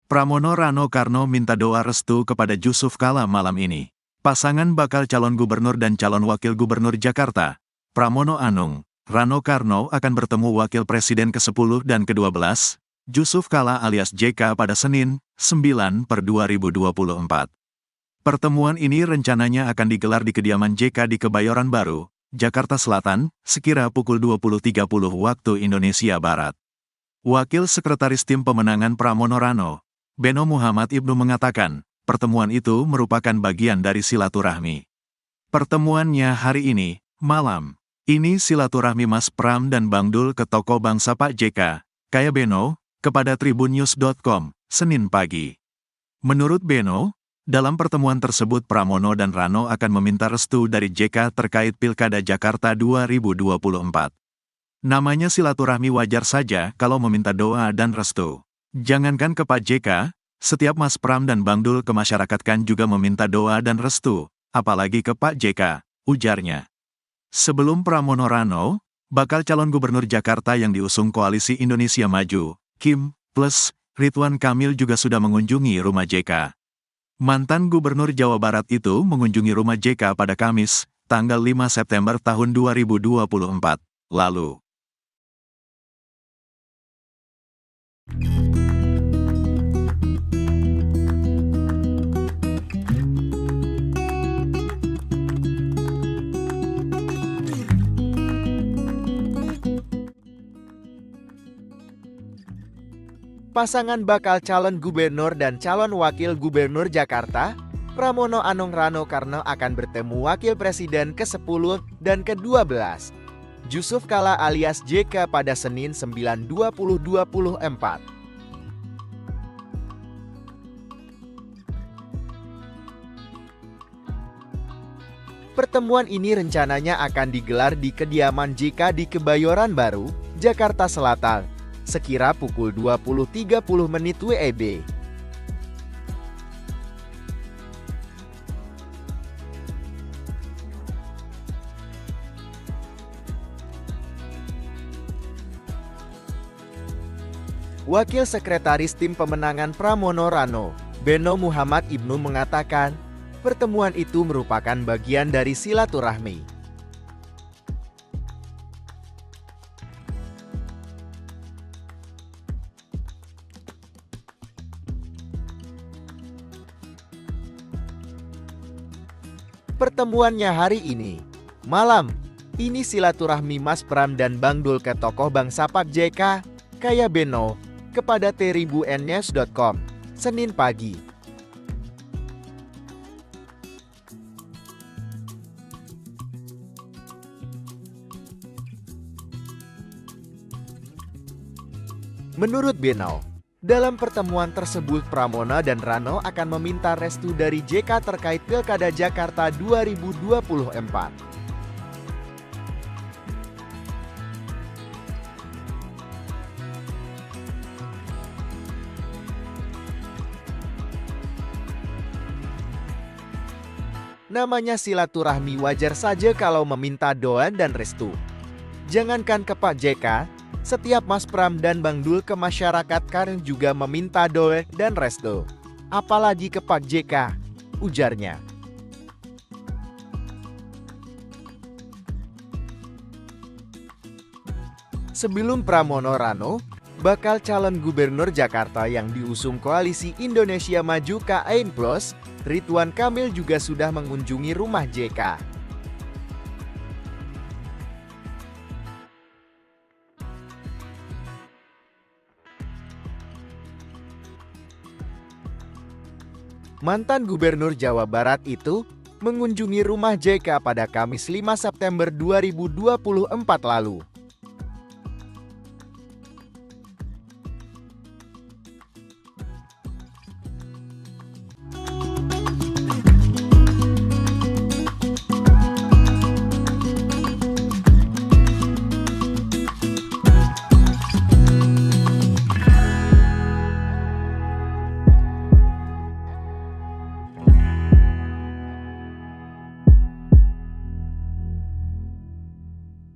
Pramono Rano Karno minta doa restu kepada Jusuf Kalla malam ini. Pasangan bakal calon gubernur dan calon wakil gubernur Jakarta, Pramono Anung, Rano Karno akan bertemu wakil presiden ke-10 dan ke-12, Jusuf Kalla alias JK pada Senin, 9/2024. Pertemuan ini rencananya akan digelar di kediaman JK di Kebayoran Baru, Jakarta Selatan, sekira pukul 20.30 waktu Indonesia Barat. Wakil Sekretaris Tim Pemenangan Pramono Rano, Beno Muhammad Ibnu mengatakan, pertemuan itu merupakan bagian dari silaturahmi. Pertemuannya hari ini, malam. Ini silaturahmi Mas Pram dan Bang Dul ke tokoh bangsa Pak JK, kaya Beno, kepada tribunnews.com, Senin pagi. Menurut Beno, dalam pertemuan tersebut Pramono dan Rano akan meminta restu dari JK terkait Pilkada Jakarta 2024. Namanya silaturahmi wajar saja kalau meminta doa dan restu. Jangankan ke Pak JK, setiap Mas Pram dan Bang Dul ke masyarakat kan juga meminta doa dan restu, apalagi ke Pak JK, ujarnya. Sebelum Pramono Rano, bakal calon gubernur Jakarta yang diusung Koalisi Indonesia Maju, Kim, plus Ridwan Kamil juga sudah mengunjungi rumah JK. Mantan Gubernur Jawa Barat itu mengunjungi rumah JK pada Kamis, tanggal 5 September tahun 2024, lalu. Pasangan bakal calon gubernur dan calon wakil gubernur Jakarta, Pramono Anung Rano Karno akan bertemu wakil presiden ke-10 dan ke-12, Jusuf Kalla alias JK pada Senin 9/2024. Pertemuan ini rencananya akan digelar di kediaman JK di Kebayoran Baru, Jakarta Selatan, sekira pukul 20.30 WIB. Wakil Sekretaris Tim Pemenangan Pramono Rano, Beno Muhammad Ibnu mengatakan, pertemuan itu merupakan bagian dari silaturahmi. Pertemuannya hari ini, malam, ini silaturahmi Mas Pram dan Bang Dul ke tokoh bangsa Pak JK, kaya Beno, kepada tribunnews.com, Senin pagi. Menurut Beno, dalam pertemuan tersebut Pramono dan Rano akan meminta restu dari JK terkait Pilkada Jakarta 2024. Namanya silaturahmi wajar saja kalau meminta doa dan restu. Jangankan ke Pak JK, setiap Mas Pram dan Bang Dul ke masyarakat kan juga meminta doa dan restu. Apalagi ke Pak JK, ujarnya. Sebelum Pramono Rano, bakal calon gubernur Jakarta yang diusung Koalisi Indonesia Maju KAIN Plus, Ridwan Kamil juga sudah mengunjungi rumah JK. Mantan Gubernur Jawa Barat itu mengunjungi rumah JK pada Kamis 5 September 2024 lalu.